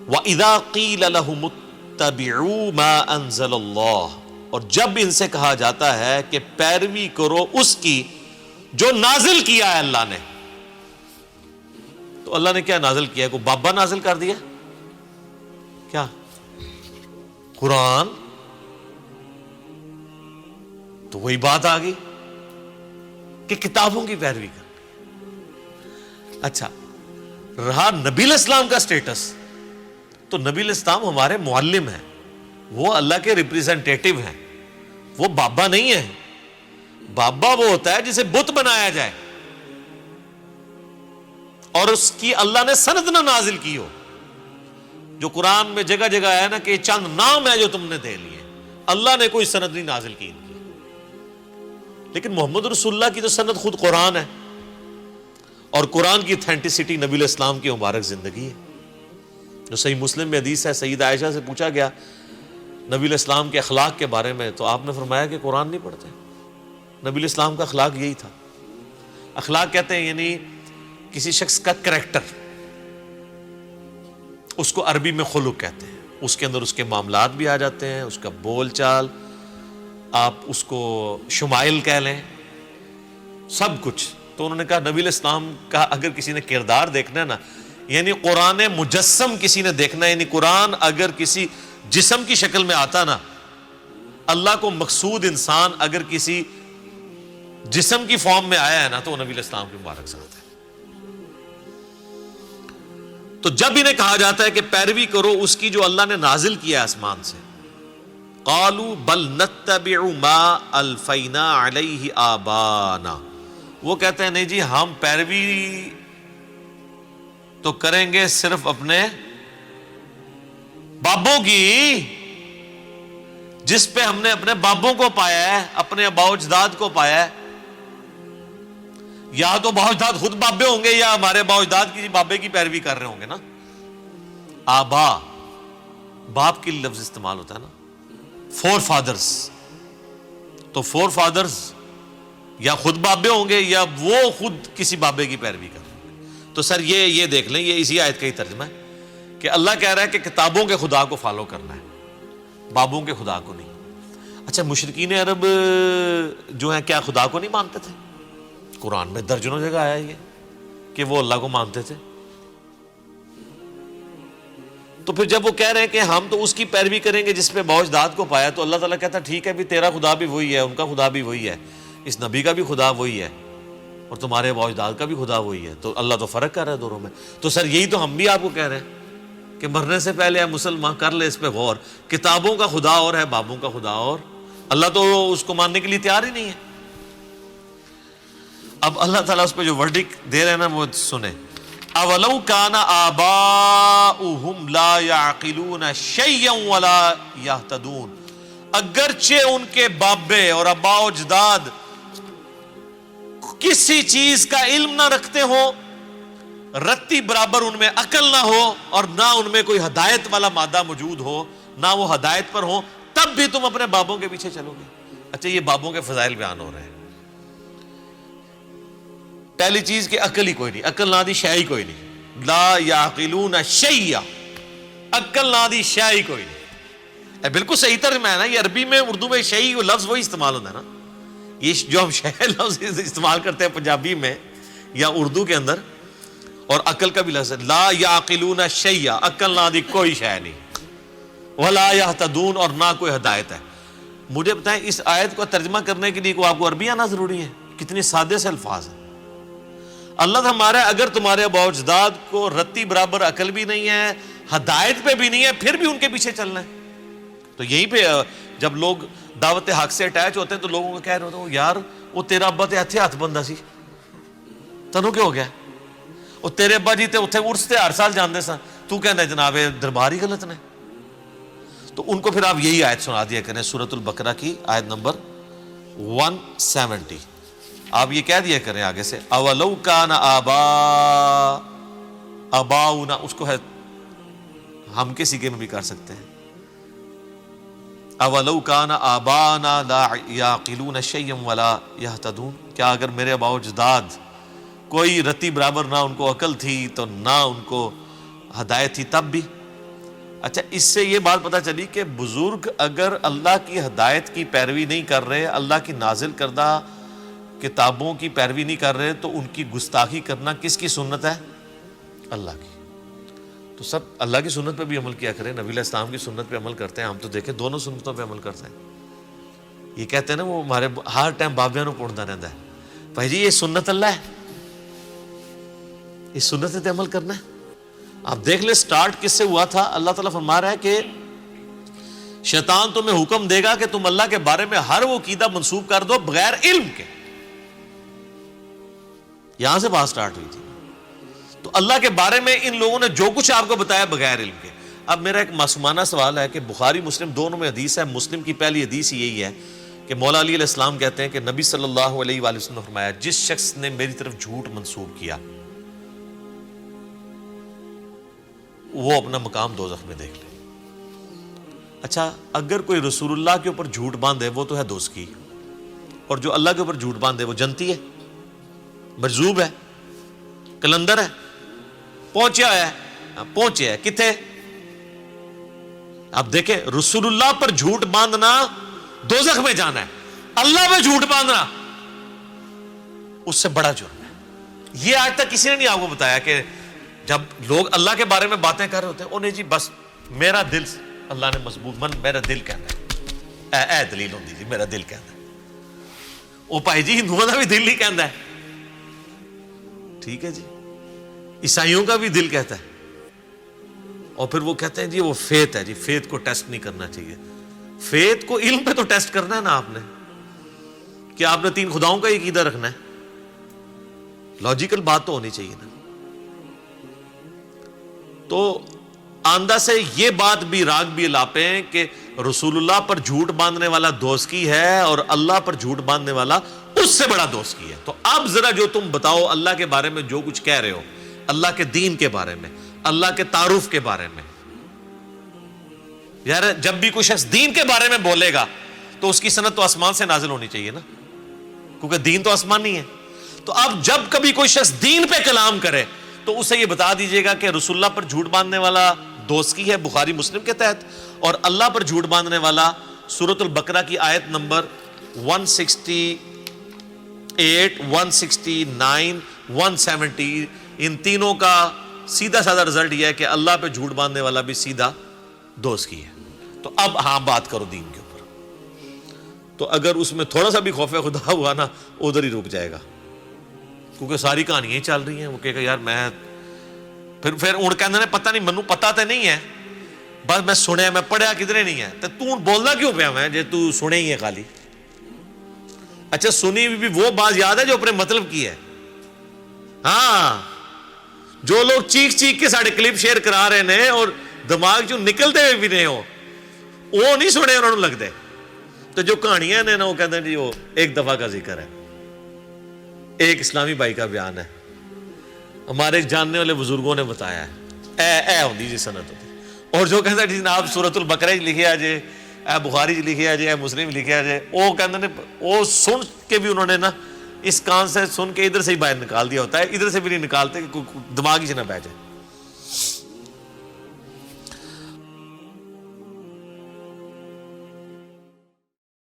وَإِذَا قِيلَ لَهُمُ اتَّبِعُوا مَا أَنزَلَ اللَّهُ، اور جب ان سے کہا جاتا ہے کہ پیروی کرو اس کی جو نازل کیا ہے اللہ نے، تو اللہ نے کیا نازل کیا ہے؟ کوئی بابا نازل کر دیا کیا؟ قرآن؟ تو وہی بات آ گئی کہ کتابوں کی پیروی کر۔ اچھا، رہا نبی الاسلام کا سٹیٹس، تو نبی الاسلام ہمارے معلم ہیں، وہ اللہ کے ریپریزنٹیٹیو ہیں، وہ بابا نہیں ہیں۔ بابا وہ ہوتا ہے جسے بت بنایا جائے اور اس کی اللہ نے سند نہ نازل کی ہو، جو قرآن میں جگہ جگہ ہے نا کہ یہ چند نام ہے جو تم نے دے لیے، اللہ نے کوئی سند نہیں نازل کی ان کی۔ لیکن محمد رسول اللہ کی تو سند خود قرآن ہے، اور قرآن کی اتھینٹسٹی نبی الاسلام کی مبارک زندگی ہے۔ جو صحیح مسلم میں حدیث ہے، سیدہ عائشہ سے پوچھا گیا نبی الاسلام کے اخلاق کے بارے میں، تو آپ نے فرمایا کہ قرآن نہیں پڑھتے۔ نبی الاسلام کا اخلاق یہی تھا۔ اخلاق کہتے ہیں یعنی کسی شخص کا کریکٹر، اس کو عربی میں خلق کہتے ہیں، اس کے اندر اس کے معاملات بھی آ جاتے ہیں، اس کا بول چال، آپ اس کو شمائل کہہ لیں، سب کچھ۔ تو انہوں نے کہا نبی الاسلام کا اگر کسی نے کردار دیکھنا ہے نا، یعنی قرآن مجسم کسی نے دیکھنا ہے، یعنی قرآن اگر کسی جسم کی شکل میں آتا نا، اللہ کو مقصود انسان اگر کسی جسم کی فارم میں آیا ہے نا، تو وہ نبی الاسلام کی مبارک ذات ہے۔ تو جب انہیں کہا جاتا ہے کہ پیروی کرو اس کی جو اللہ نے نازل کیا ہے آسمان سے، قالوا بل نتبع ما الفینا علیہ آبانا، وہ کہتے ہیں نہیں جی ہم پیروی تو کریں گے صرف اپنے بابوں کی، جس پہ ہم نے اپنے بابوں کو پایا ہے، اپنے آباء و اجداد کو پایا ہے۔ یا تو آباء و اجداد خود بابے ہوں گے یا ہمارے آباء و اجداد کسی بابے کی پیروی کر رہے ہوں گے نا۔ آبا، باپ کی لفظ استعمال ہوتا ہے نا، فور فادرز، تو فور فادرز یا خود بابے ہوں گے یا وہ خود کسی بابے کی پیروی کر رہے ہوں گے۔ تو سر یہ دیکھ لیں، یہ اسی آیت کا ہی ترجمہ ہے کہ اللہ کہہ رہا ہے کہ کتابوں کے خدا کو فالو کرنا ہے، بابوں کے خدا کو نہیں۔ اچھا، مشرکین عرب جو ہیں کیا خدا کو نہیں مانتے تھے؟ قرآن میں درجنوں جگہ آیا یہ کہ وہ اللہ کو مانتے تھے۔ تو پھر جب وہ کہہ رہے ہیں کہ ہم تو اس کی پیروی کریں گے جس پہ آباء و اجداد کو پایا، تو اللہ تعالیٰ کہتا ہے ٹھیک ہے بھی، تیرا خدا بھی وہی ہے، ان کا خدا بھی وہی ہے، اس نبی کا بھی خدا وہی ہے، اور تمہارے آباء و اجداد کا بھی خدا وہی ہے۔ تو اللہ تو فرق کر رہا ہے دونوں میں۔ تو سر یہی تو ہم بھی آپ کو کہہ رہے ہیں کہ مرنے سے پہلے ہے مسلمان کر لے اس پہ غور، کتابوں کا خدا اور ہے بابوں کا خدا اور، اللہ تو اس کو ماننے کے لیے تیار ہی نہیں ہے۔ اب اللہ تعالیٰ اس پہ جو ورڈک دے رہے ہیں نا وہ سنیں، اولو کان آباؤہم لا یعقلون شیئا ولا یہتدون، اگرچہ ان کے بابے اور آباء و اجداد کسی چیز کا علم نہ رکھتے ہو، رتی برابر ان میں عقل نہ ہو، اور نہ ان میں کوئی ہدایت والا مادہ موجود ہو، نہ وہ ہدایت پر ہو، تب بھی تم اپنے بابوں کے پیچھے چلو گے۔ اچھا، یہ بابوں کے فضائل بیان ہو رہے ہیں۔ پہلی چیز کہ عقل ہی کوئی نہیں، عقل نہ دی شے ہی کوئی نہیں، لا یعقلون شیئا، عقل نہ دی شے ہی کوئی نہیں۔ بالکل صحیح ترجمہ ہے نا، یہ عربی میں اردو میں شے لفظ وہی استعمال ہوتا ہے نا، یہ جو ہم شے لفظ استعمال کرتے ہیں پنجابی میں یا اردو کے اندر، اور عقل کا بھی لفظ ہے، لا یعقلون شیئا، عقل نہ دی کوئی شے نہیں، ولا یہتدون، اور نہ کوئی ہدایت ہے۔ مجھے بتائیں اس آیت کو ترجمہ کرنے کے لیے کو آپ کو عربی آنا ضروری ہے؟ کتنے سادے سے الفاظ ہیں۔ اللہ ہمارا اگر تمہارے آباء و اجداد کو رتی برابر عقل بھی نہیں ہے، ہدایت پہ بھی نہیں ہے، پھر بھی ان کے پیچھے چلنا ہے۔ تو یہیں پہ جب لوگ دعوت حق سے اٹیچ ہوتے ہیں تو لوگوں کو کہہ رہے ہوتے ہیں یار وہ تیرا ابا تے اتھے ہاتھ بندہ سی، تنوں کیا ہو گیا؟ وہ تیرے ابا جی تے اتھے عرس تے ہر سال جاندے سن، تو کہنا ہے جناب دربار ہی غلط نے۔ تو ان کو پھر آپ یہی آیت سنا دیا کریں، سورۃ البقرہ کی آیت نمبر 170، آپ یہ کہہ دیا کریں آگے سے، اولو کان آباؤنا، اس کو ہے ہم کے سیکھے میں بھی کر سکتے ہیں، اولو کان آبانا لا یعقلون شیئا ولا یہتدون، کیا اگر میرے آباء و اجداد کوئی رتی برابر نہ ان کو عقل تھی تو نہ ان کو ہدایت تھی، تب بھی اچھا، اس سے یہ بات پتہ چلی کہ بزرگ اگر اللہ کی ہدایت کی پیروی نہیں کر رہے، اللہ کی نازل کردہ کتابوں کی پیروی نہیں کر رہے، تو ان کی گستاخی کرنا کس کی سنت ہے؟ اللہ کی۔ تو سب اللہ کی سنت پہ بھی عمل کیا کریں، نبی علیہ السلام کی سنت پہ عمل کرتے ہیں، ہم تو دیکھیں دونوں سنتوں پہ عمل کرتے ہیں۔ یہ کہتے ہیں نا وہ ہمارے ہر ٹائم بابیاں نو پڑھتا رہتا ہے، بھائی جی یہ سنت اللہ ہے، اس سنت پہ عمل کرنا ہے۔ آپ دیکھ لیں سٹارٹ کس سے ہوا تھا۔ اللہ تعالیٰ فرما رہا ہے کہ شیطان تمہیں حکم دے گا کہ تم اللہ کے بارے میں ہر وہ عقیدہ منسوب کر دو بغیر علم کے۔ یہاں سے بات سٹارٹ ہوئی تھی۔ تو اللہ کے بارے میں ان لوگوں نے جو کچھ آپ کو بتایا بغیر علم کے۔ اب میرا ایک معصومانہ سوال ہے کہ بخاری مسلم دونوں میں حدیث ہے، مسلم کی پہلی حدیث یہی ہے کہ مولا علی علیہ السلام کہتے ہیں کہ نبی صلی اللہ علیہ وآلہ وسلم نے فرمایا جس شخص نے میری طرف جھوٹ منسوب کیا وہ اپنا مقام دوزخ میں دیکھ لے۔ اچھا، اگر کوئی رسول اللہ کے اوپر جھوٹ باندھے وہ تو ہے دوزخی، اور جو اللہ کے اوپر جھوٹ باندھے وہ جنتی ہے، مجذوب ہے، کلندر ہے، پہنچیا ہے کتنے؟ آپ دیکھیں رسول اللہ پر جھوٹ باندھنا دوزخ میں جانا ہے، اللہ پہ جھوٹ باندھنا اس سے بڑا جرم ہے۔ یہ آج تک کسی نے نہیں آپ کو بتایا کہ جب لوگ اللہ کے بارے میں باتیں کر رہے ہوتے ہیں انہیں جی بس میرا دل اللہ نے مضبوط میرا دل کہنا ہے، اے دلیل ہوندی جی میرا دل کہنا ہے۔ وہ بھائی جی ہندوؤں کا بھی دل ہی کہنا ہے، ٹھیک ہے جی، عیسائیوں کا بھی دل کہتا ہے، اور پھر وہ کہتے ہیں جی وہ فیت ہے، جی فیت کو ٹیسٹ نہیں کرنا چاہیے۔ فیت کو علم پہ تو ٹیسٹ کرنا ہے نا آپ نے، کہ آپ نے 3 خداؤں کا عقیدہ رکھنا ہے، لاجیکل بات تو ہونی چاہیے نا۔ تو آندہ سے یہ بات بھی راگ بھی الاپے ہیں کہ رسول اللہ پر جھوٹ باندھنے والا دوزخی ہے اور اللہ پر جھوٹ باندھنے والا اس سے بڑا دوزخی ہے۔ تو اب ذرا جو تم بتاؤ اللہ کے بارے میں جو کچھ کہہ رہے ہو، اللہ کے دین کے بارے میں، اللہ کے تعارف کے بارے میں، یار جب بھی کوئی شخص دین کے بارے میں بولے گا تو اس کی سند تو آسمان سے نازل ہونی چاہیے نا، کیونکہ دین تو آسمانی ہے۔ تو اب جب کبھی کوئی شخص دین پہ کلام کرے تو اسے یہ بتا دیجئے گا کہ رسول اللہ پر جھوٹ باندھنے والا دوزخی ہے بخاری مسلم کے تحت، اور اللہ پر جھوٹ باندھنے والا سورۃ البقرہ کی آیت نمبر 168 169 170 ان تینوں کا سیدھا سادہ رزلٹ یہ ہے کہ اللہ پہ جھوٹ باندھنے والا بھی سیدھا دوزخی ہے۔ تو اب ہاں بات کرو دین کے اوپر، تو اگر اس میں تھوڑا سا بھی خوف خدا ہوا نا ادھر ہی رک جائے گا، کیونکہ ساری کہانیاں ہی چل رہی ہیں۔ وہ کہے گا یار میں پھر اُن کہندے نے پتہ نہیں، منو پتہ تے نہیں ہے، بس میں سنیا، میں پڑھیا کدھرے نہیں ہے، تو بولنا کیوں پیا میں جے تو سنے ہی ہے خالی۔ اچھا سنی بھی وہ بات یاد ہے جو اپنے مطلب کی ہے؟ ہاں، جو لوگ چیخ چیخ کے ساڑھے کلپ شیئر کرا رہے ہیں اور دماغ جو نکلتے ہوئے بھی نہیں ہو وہ نہیں سنے انہوں نے لگتے، تو جو کہانیاں نے نا وہ کہتے ہیں جی وہ ایک دفعہ کا ذکر ہے۔ ایک اسلامی بھائی کا بیان ہے، ہمارے ایک جاننے والے بزرگوں نے بتایا ہے، اے ہوندی جی سند ہوتی، اور جو کہتا ہے جی جناب سورۃ البقرہ لکھے آ جائے، اے بخاری لکھے آ جائے، اے مسلم لکھے آ جائے، وہ کہتے ہیں وہ سن کے بھی انہوں نے نا اس کان سے سن کے ادھر سے ہی باہر نکال دیا ہوتا ہے، ادھر سے بھی نہیں نکالتے کہ دماغ ہی سے نہ بیٹھ جائے۔